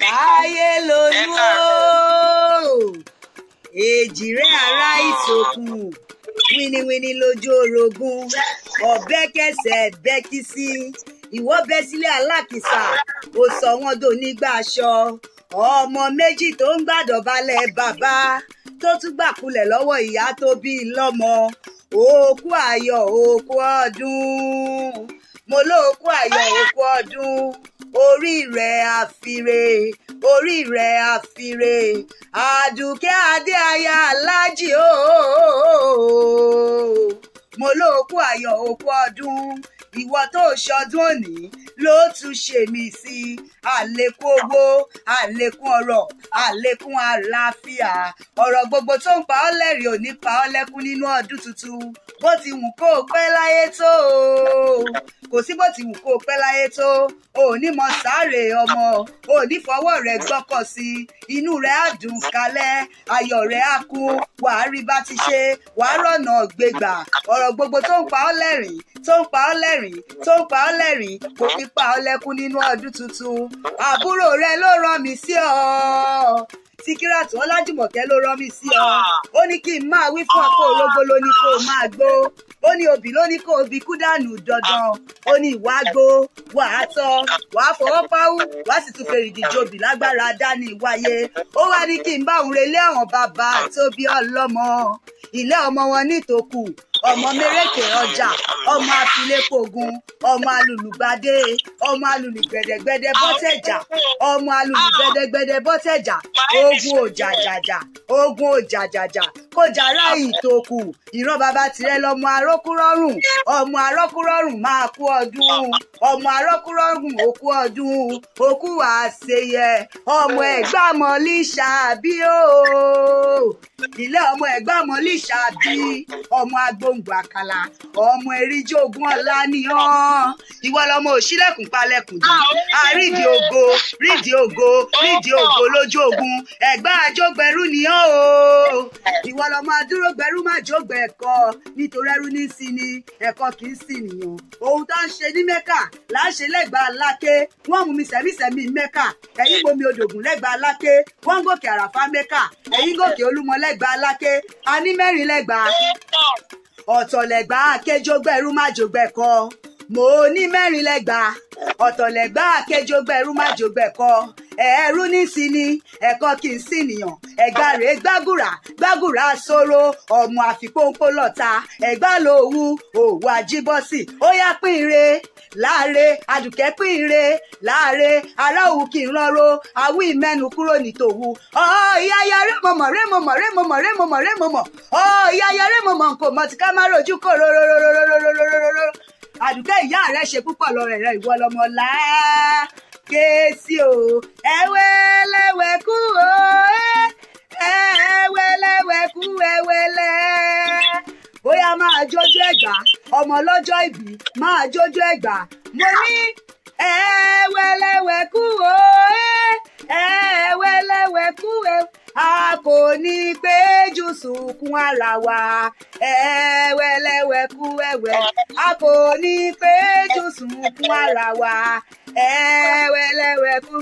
Káyé lolú o, èjìrẹ́ ará ìsòkun, wíníwíní lójú orogún, ọ̀bẹ kẹsẹ̀ bẹ́kí sí, ìwọ bẹ́ sílé alákìsà, ó sọ wọ́n dò nígbà aṣọ, ọmọ méjì tó ń gbàdọ̀balẹ̀ bàbá, tó tún gbàkulẹ̀ lọ́wọ́ ìyá tó bí lọ́mọ, òkú ayọ̀ òkú ọdún, mo lóòkú ayọ̀ òkú ọdún, orí rẹ̀ àfire, orí rẹ̀ àfire, àdùkẹ́ adé aya aláàjì ooo, mo lóòkú ayọ̀ òkú ọdún, ìwọ tó ṣọdún òní ló tún ṣe mí sí àlékún owó, àlékún ọrọ̀, àlékún àlàáfíà, ọ̀rọ̀ gbogbo tó ń pa ọ́ lẹ́rìn ò ní pa ọ́ lẹ́kún nínú ọdún tuntun, bó ti wù kó o pẹ́ láyé tó o, kò sí bó ti wù kó o pẹ́ láyé tó o ní mọ sáré ọmọ, o ní fọwọ́ rẹ̀ gbọ́kọ̀ sí, inú rẹ̀ á dùn kalẹ̀, ayọ̀ rẹ̀ á kún, wàá rí bá ti ṣe, wàá rọ̀nà gbégbà, ọ̀rọ̀ gbogbo tó ń pa ọ́ lẹ́rìn, tó ń pa ọ́ lẹ́rìn, tó ń pa ọ́ lẹ́rìn, kò fi pa ọ́ lẹ́kún nínú ọdún tuntun, àbúrò rẹ ló rán mi sí ọ. Síkírátù Ọlájùmọ̀kẹ́ ló rán mi sí ọ, ó ní kí n máa wí fún ọkọ ológbó ló ní kó o máa gbó, ó ní obì ló ní kó o bí kú dànù dandan, ó ní ìwà gbó wàá tọ́ wàá fọwọ́ páwú wàá sì tún fèrèdì jobì lágbára dání wáyé, ó wá ní kí n bá òun relé àwọn bàbá tó bí ọlọ́mọ, ilé ọmọ wọn nítòkù, ọmọ mérékè ọjà, ọmọ afilépogun, ọmọ alùlùgbàdé, ọmọ alùlùgbẹ̀dẹ̀gbẹ̀dẹ̀ bọ́tẹ̀jà, ọmọ alùlùgbẹ̀dẹ̀gbẹ̀dẹ̀ bọ́tẹ̀jà, ogun òjàjàjà, ogun òjàjàjà, kójàrá ìtòkù, ìran bàbá tirẹ̀ lọmọ arókúrọ́rùn, ọmọ arókúrọ́rùn máa kú ọdún, ọmọ arókúrọ́rùn òkú ọdún, òkú àṣeyẹ, ọmọ ẹ̀gbámọ̀lì ṣàbí ooo, ilé ọmọ ẹ̀gbámọ̀lì ṣàbí, ọmọ agbóǹgbò àkàlà, ọmọ eríjó ogun ọ̀la ni ọ́, ìwọ lọmọ òṣìlẹ̀kùn palẹ̀kùn dùn, àrídìí ògo, rídìí ògo, rídìí ògo lójú ogun, ẹ̀gbá àjọgbẹ̀rú ni ọ́ o, ìwọ lọmọ adúrógbẹ̀rú má jógbẹ̀ ẹ̀kọ́, nítorí ẹrú ní sí ni ẹ̀kọ́ kì í sì nìyàn, ohun tó ń ṣe ní mẹ́kà là ń ṣe lẹ́gbàá aláké, wọ́n mú mi sẹ̀mísẹ̀mí mẹ́kà, ẹ̀yin bomi odògùn lẹ́gbàá aláké, wọ́n gòkè àràfá mẹ́kà, ẹ̀yin gòkè olúmọ lẹ́gbàá aláké, a ní mẹ́rin lẹ́gbàá, ọ̀tọ̀ lẹ́gbàá akéjógbẹ̀rú má jógbẹ̀kọ́, mo ní mẹ́rin lẹ́gbàá, ọ̀tọ̀ lẹ́gbàá akéjógbẹ̀rú má jógbẹ̀kọ́, ẹ̀rú ní sí ni ẹ̀kọ́ kì í sì nìyàn, ẹ̀gbá rèé gbàgùrà gbàgùrà sóró, ọmọ àfipónpó lọ́ta, ẹ̀gbá lòwú òwú àjíbọ́sì, ó yá pín ire láàre, àdùkẹ́ pín ire láàre, ará òwú kì í rọrọ, àwí ìmẹ́nu kúrò nítòwú, ìyá ya rémọ̀mọ̀ rémọ̀mọ̀ rémọ̀mọ̀ rémọ̀mọ̀ rémọ̀mọ̀, ìyá ya rémọ̀mọ̀ nkò mọ̀ tí ká má rojú kò rororororororororo, àdùkẹ́ ìyá rẹ̀ ṣe púpọ̀ lọ́rẹ̀ rẹ̀ ìwọ lọmọ láá kéésì o, ẹwẹ́lẹ́wẹ́kú o, ẹwẹ́lẹ́wẹ́kú ẹwẹ́lẹ́, bóyá máa jójú ẹ̀gbá, ọmọ ọlọ́jọ́ ìbí máa jójú ẹ̀gbá, mo ní ẹwẹ́lẹ́wẹ́kú o, ẹwẹ́lẹ́wẹ́kú a kò ní péjú sunkún ara wa, ẹwẹ́lẹ́wẹ́kú ẹwẹ́, a kò ní péjú sunkún ara wa, ẹwẹ́lẹ́wẹ́kú,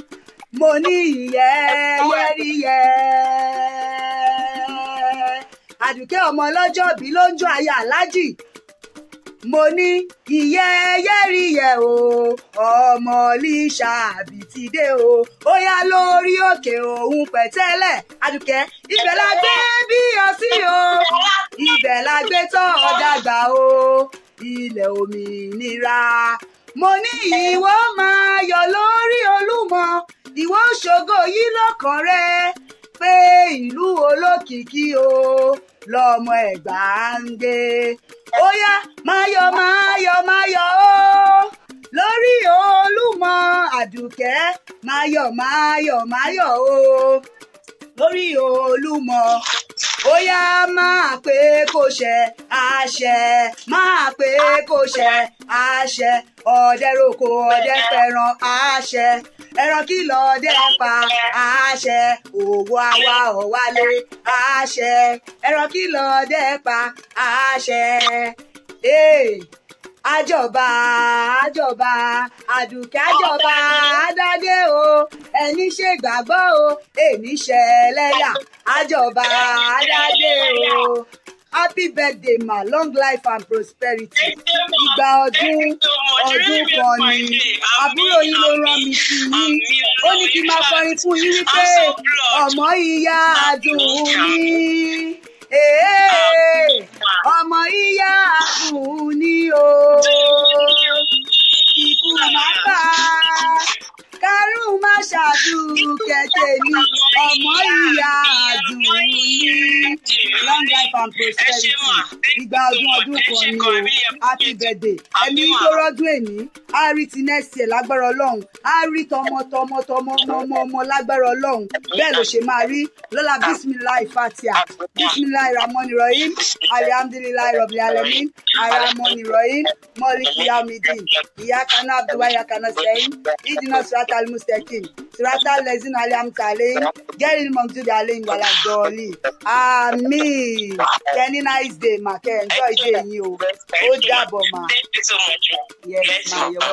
mo ní ìyẹ́yẹ́ríyẹ́, àdùkẹ́ ọmọ ọlọ́jọ́ bí ló ń jó aya aláàjì, mo ní ìyẹ́yẹ́ríyẹ́ o, ọmọ líṣàbí ti dé o, ó yá lórí òkè òun pẹ̀tẹ́lẹ̀, àdùkẹ́ ibẹ̀ la gbé bí ọ sí o, ibẹ̀ la gbé tọ́ ọ dàgbà o, ilẹ̀ òmìnira, mo ní ìwọ máa yọ̀ lórí Olúmọ, ìwọ ṣògo yìí lọ́kàn rẹ, pé ìlú olókìkí o lọmọ Ẹ̀gbá ń gbé, ó yá máyọ̀ máyọ̀ máyọ̀ o lórí Olúmọ, àdùkẹ́ máyọ̀ máyọ̀ máyọ̀ o lórí Olúmọ, ó yá máa pé kó ṣẹ àṣẹ, máa pé kó ṣẹ àṣẹ, ọdẹ roko ọdẹ fẹ́ràn àṣẹ, ẹran kí lọdẹ pa àṣẹ, òwò àwa ọ̀wálé àṣẹ, ẹran kí lọdẹ pa àṣẹ, àjọba àjọba àdùkẹ́ àjọba àdádé o ẹni ṣe gbàgbọ́ o èmi ṣẹlẹ́yà àjọba àdádé o. Happy birthday ma, long life and prosperity. Ìgbà ọdún kan ni àbúrò yín ló rán mi sí yín. Ó ní kí n máa kọrin fún yín wípé ọmọ ìyá Àdùnní. Ọmọ ìyá Àdùnní o. Ikú má bà kárùn má ṣàdùkẹ́ tèmi. Ọmọ ìyá Àdùnní. Long life and prosperity. Ìgbà ọdún kan ni o. Happy birthday. Ẹ̀mí tó rọ́dún èní. A rí ti next year lágbára Ọlọ́run. A rí tọmọ lágbára Ọlọ́run. Bẹ́ẹ̀ ló ṣe máa rí. Lọ́la Bismillahi Fatiha. Bismillahi Rahmani Rahim. Alhamdulillahi Rabbil Alamin. Arahmani Rahim. Maliki Yawmiddin. Iyyaka na'budu wa iyyaka nasta'in. Ihdinas siratal mustaqim. Siratal ladzina an'amta alaihim. Ghayril maghdubi alaihim waladdallin. Àmín. Kẹ́ni nice day ma. Kẹ́ enjoy day yín o. Ó dàbọ̀ ma. Thank you so much. Yes ma.